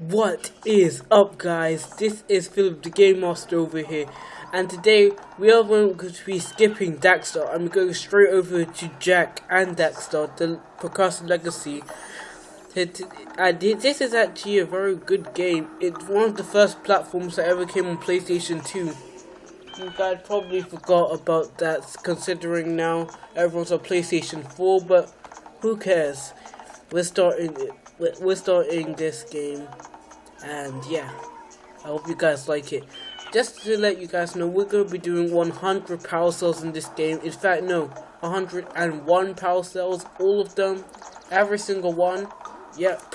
What is up, guys? This is Philip the Game Master over here, and today we are going to be skipping Daxter and we're going straight over to Jack and Daxter, the Precursor Legacy. This is actually a very good game. It's one of the first platforms that ever came on PlayStation 2. You guys probably forgot about that, considering now everyone's on PlayStation 4, but who cares? We're starting this game, and yeah, I hope you guys like it. Just to let you guys know, we're going to be doing 100 power cells in this game. In fact, no, 101 power cells, all of them, every single one. Yep,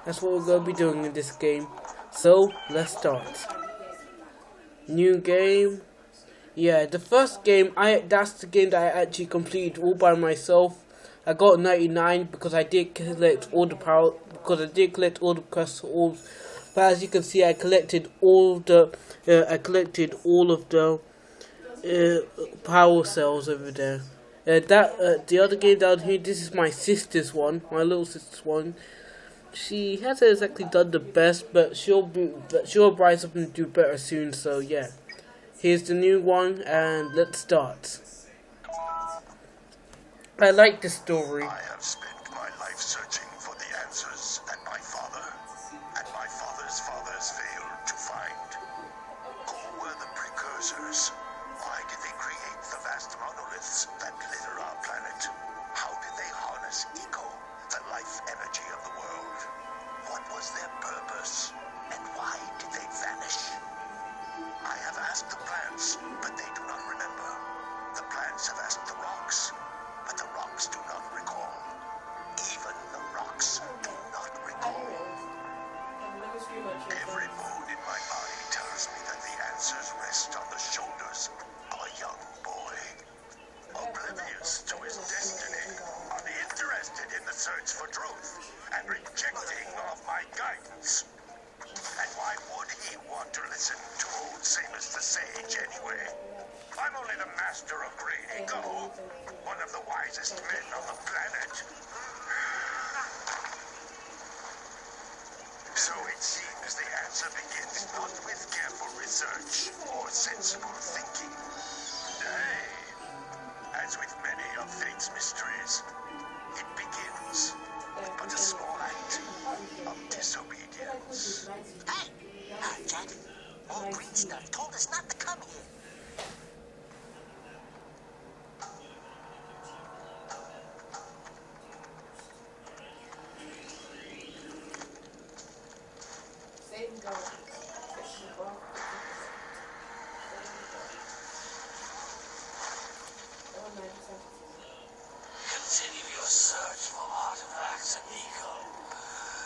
that's what we're going to be doing in this game. So, let's start. New game. Yeah, the first game, that's the game that I actually completed all by myself. I got 99 because I did collect all the quest orbs. But as you can see, I collected all of the power cells over there. The other game down here, this is my sister's one, my little sister's one. She hasn't exactly done the best, but she'll rise up and do better soon. So yeah, here's the new one, and let's start. I like the story. I have spent my life searching for the answers that my father and my father's fathers failed to find. Who were the precursors? Why did they create the vast monoliths that litter our planet? How did they harness eco, the life energy of the world? What was their purpose? And why did they vanish? I have asked the plants, but they do not remember. The plants have asked the rocks, but the rocks do not recall. Even the rocks do not recall. Every bone in my body tells me that the answers rest on the shoulders of a young boy, oblivious to his destiny, uninterested in the search for truth, and rejecting of my guidance. And why would he want to listen to old Samus the Sage anyway? I'm only the master of great ego, one of the wisest men on the planet. So it seems the answer begins not with careful research or sensible thinking. Nay, as with many of fate's mysteries, it begins with but a small act of disobedience. Hey! Jack, old green stuff told us not to come here. Continue your search for artifacts and eco.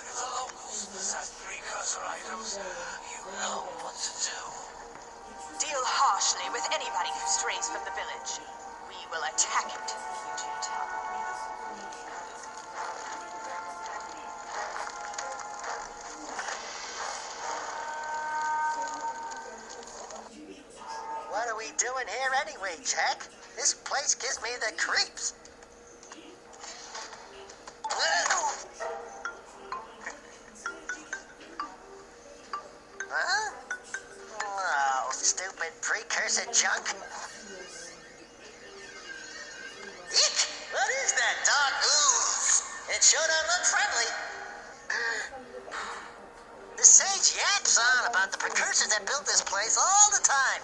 If the locals possess precursor items, you know what to do. Deal harshly with anybody who strays from the village. We will attack it if you do. What are we doing here anyway, Jack? This place gives me the creeps. Huh? Oh, stupid precursor junk. Eek! What is that dark ooze? It sure don't look friendly. The sage yaps on about the precursors that built this place all the time.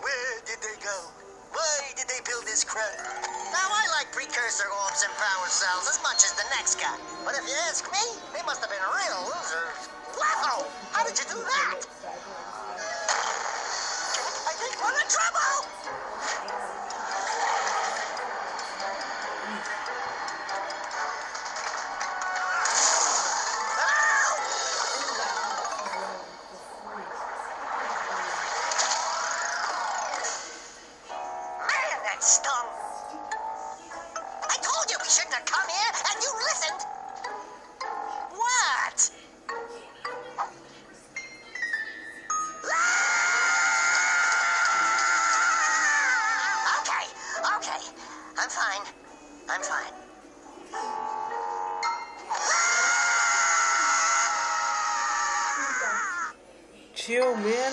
Where did they go? Why did they build this crap? Now, I like precursor orbs and power cells as much as the next guy. But if you ask me, they must have been real losers. Wow! How did you do that? I think we're in trouble! Man, that stung! I told you we shouldn't have come here, and you listened! What? Okay. I'm fine. chill, man.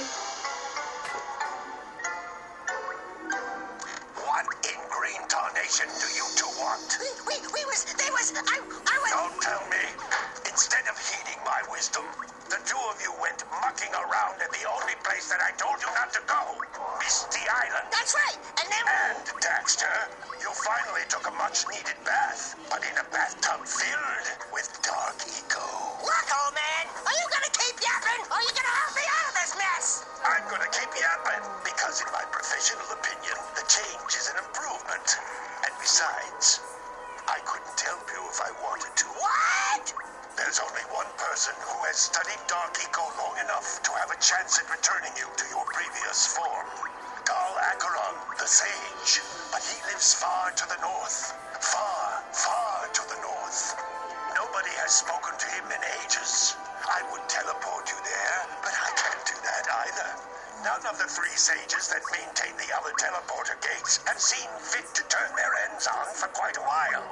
What in green tarnation do you two want? I was... Don't tell me. Instead of heeding my wisdom, the two of you went mucking around in the only place that I told you not to go, Misty Island. That's right, and then... And, Daxter, you finally took a much-needed bath, but in a bathtub filled with dark eco. Look, old man, are you gonna keep yapping, or are you gonna help me out of this mess? I'm gonna keep yapping, because in my professional opinion, the change is an improvement. And besides, I couldn't help you if I wanted to. What? There's only one person who has studied Dark Eco long enough to have a chance at returning you to your previous form. Dal Acheron, the sage. But he lives far to the north. Far, far to the north. Nobody has spoken to him in ages. I would teleport you there, but I can't do that either. None of the three sages that maintain the other teleporter gates have seen fit to turn their ends on for quite a while.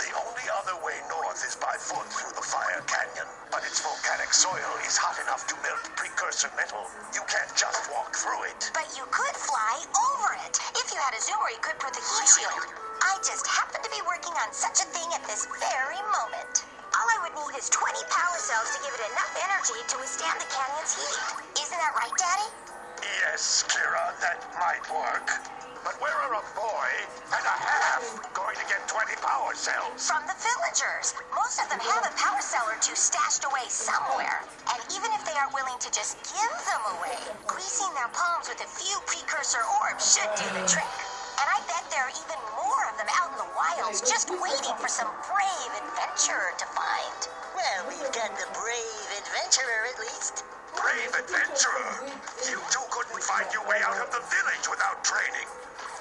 The only other way north is by foot through the Fire Canyon, but its volcanic soil is hot enough to melt precursor metal. You can't just walk through it. But you could fly over it. If you had a zoomer equipped with a heat shield. I just happen to be working on such a thing at this very moment. All I would need is 20 power cells to give it enough energy to withstand the canyon's heat. Isn't that right, Daddy? Yes, Kira, that might work. But where are a boy and a half going to get 20 power cells? From the villagers. Most of them have a power cell or two stashed away somewhere. And even if they aren't willing to just give them away, greasing their palms with a few precursor orbs should do the trick. And I bet there are even more of them out in the wilds just waiting for some brave adventurer to find. Well, we've got the brave adventurer at least. Brave adventurer! You two couldn't find your way out of the village without training.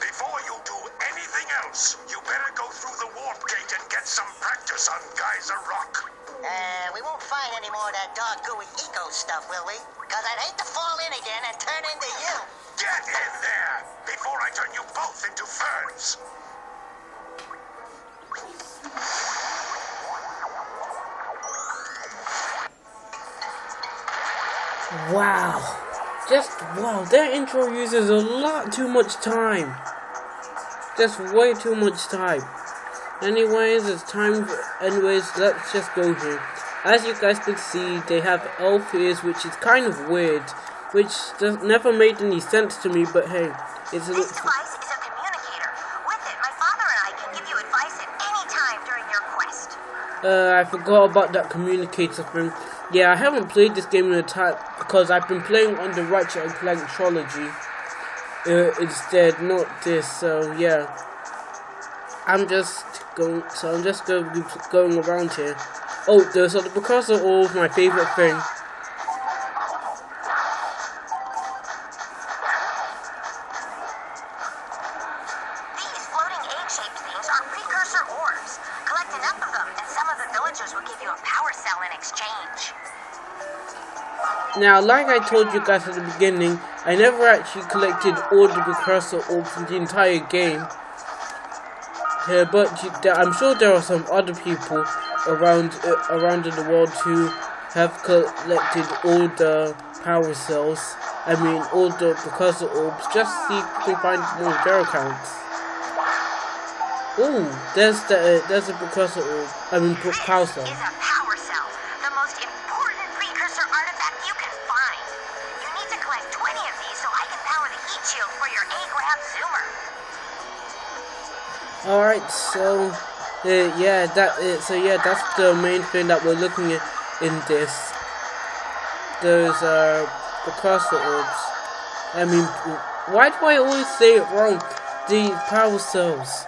Before you do anything else, you better go through the warp gate and get some practice on Geyser Rock. We won't find any more of that dog gooey eco stuff, will we? Because I'd hate to fall in again and turn into you. Get in there before I turn you both into ferns. Wow. Just wow, their intro uses a lot too much time. Just way too much time. Anyways, let's just go here. As you guys can see, they have elf ears, which is kind of weird, which never made any sense to me, but hey, it's a This device is a communicator. With it, my father and I can give you advice at any time during your quest. I forgot about that communicator thing. Yeah, I haven't played this game in a time because I've been playing on the Ratchet and Clank trilogy instead, not this. So yeah, I'm just going to be going around here. Oh, there's the precursor orb, my favorite thing. These floating egg-shaped things are precursor orbs. Collect enough of them, and some of the villagers will give you a power cell in exchange. Now, like I told you guys at the beginning, I never actually collected all the precursor orbs in the entire game. But I'm sure there are some other people around in the world who have collected all the power cells. I mean, all the precursor orbs. Just see if you can find more their accounts. Ooh, there's a precursor orb. I mean, power cell. This is a power cell, the most important precursor artifact you can find. You need to collect 20 of these so I can power the heat shield for your A-grab zoomer. Alright, so that's the main thing that we're looking at in this. Those precursor orbs. I mean, why do I always say it wrong? The power cells.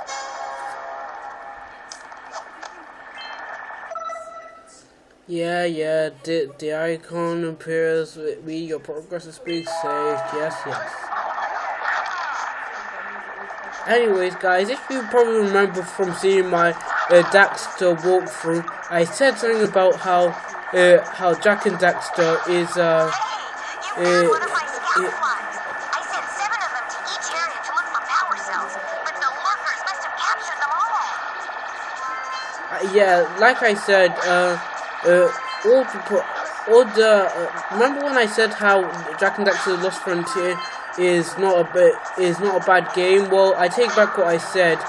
Yeah, the icon appears with me, your progress is being saved, yes. Anyways, guys, if you probably remember from seeing my Daxter walkthrough, I said something about how Jack and Daxter is Hey, you found one of my scout flies. I sent 7 of them to each area to look for power cells, but the lurkers must have captured them all. yeah, like I said, all the remember when I said how Jak and Daxter Lost Frontier is not a bad game? Well, I take back what I said.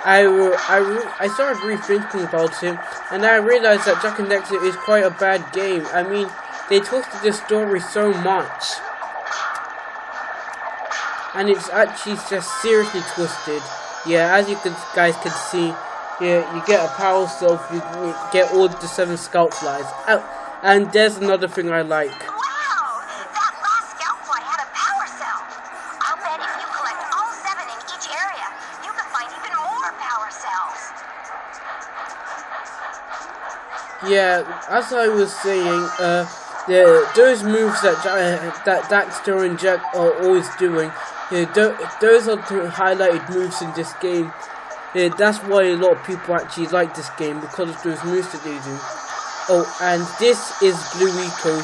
I started rethinking about it, and I realized that Jak and Daxter is quite a bad game. I mean, they twisted the story so much, and it's actually just seriously twisted. Yeah, as you guys can see, yeah, you get a power self, you get all the 7 scout flies. And there's another thing I like. Wow! That last scout fly had a power cell. I'll bet if you collect all 7 in each area, you can find even more power cells. Yeah, as I was saying, those moves that Daxter and Jak are always doing, those are the highlighted moves in this game. That's why a lot of people actually like this game, because of those moves that they do. Oh, and this is Blue Eco.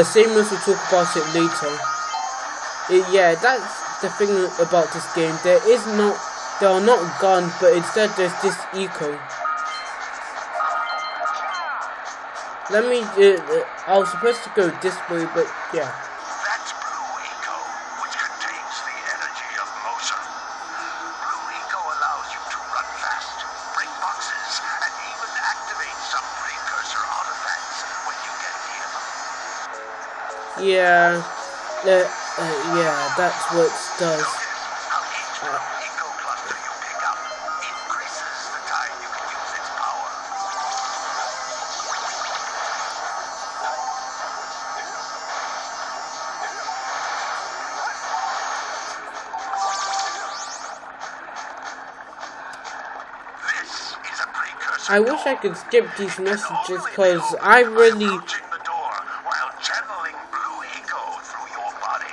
Same as we'll talk about it later. Yeah, that's the thing about this game. There are not guns, but instead there's this eco. Let me. I was supposed to go this way, but yeah. That's Blue Eco, which contains the energy of motion. Blue Eco allows you to run fast, break boxes, and even activate some precursor artifacts when you get near them. Yeah, yeah, that's what it does. How each Blue Eco cluster you pick up increases the time you can use its power. This is a precursor. I wish I could skip these messages, because I really. Approaching the door while channeling Blue Eco through your body.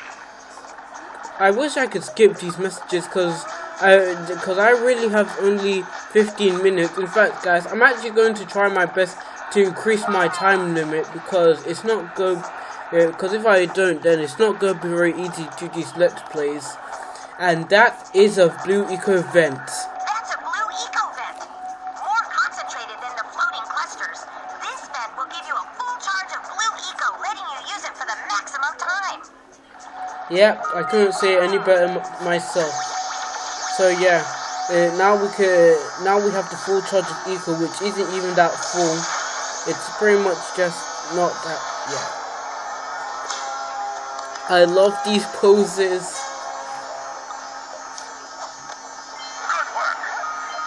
I wish I could skip these messages, because I really have only 15 minutes. In fact, guys, I'm actually going to try my best to increase my time limit, because it's not good. Because if I don't, then it's not going to be very easy to do these Let's Plays. And that is a Blue Eco vent. That's a Blue Eco vent. More concentrated than the floating clusters. This vent will give you a full charge of Blue Eco, letting you use it for the maximum time. Yep, I couldn't say it any better myself. So yeah, now we have the full charge of eco, which isn't even that full. It's pretty much just not that. Yeah, I love these poses. Good work.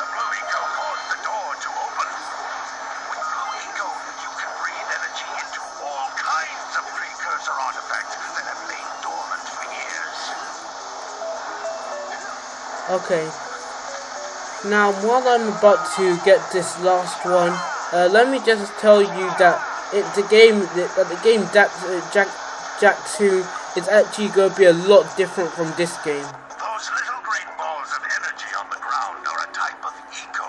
The Blue Eco caused the door to open. With Blue Eco, you can breathe energy into all kinds of precursor artifacts that have lain dormant for years. Okay. Now, while I'm about to get this last one, let me just tell you that the game Jak 2 is actually going to be a lot different from this game. Those little green balls of energy on the ground are a type of eco.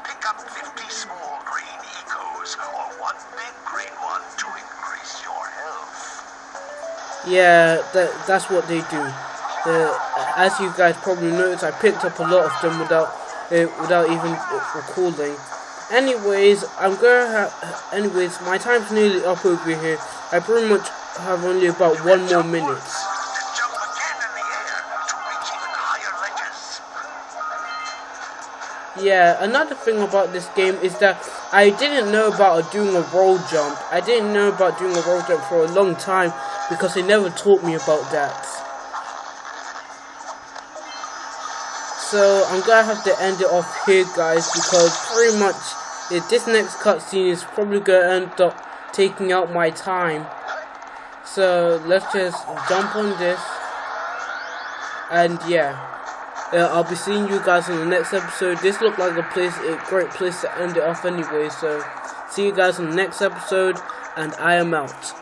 Pick up 50 small green ecos or one big green one to increase your health. Yeah, that's what they do. As you guys probably noticed, I picked up a lot of them without even recalling. Anyways, my time's nearly up over here. I pretty much have only about 1 more minute. Then jump again in the air to reach even higher ledges. Yeah, another thing about this game is that I didn't know about doing a roll jump. I didn't know about doing a roll jump for a long time, because they never taught me about that. So I'm gonna have to end it off here, guys, because pretty much this next cutscene is probably gonna end up taking out my time. So let's just jump on this, and yeah, I'll be seeing you guys in the next episode. This looked like a great place to end it off anyway. So see you guys in the next episode, and I am out.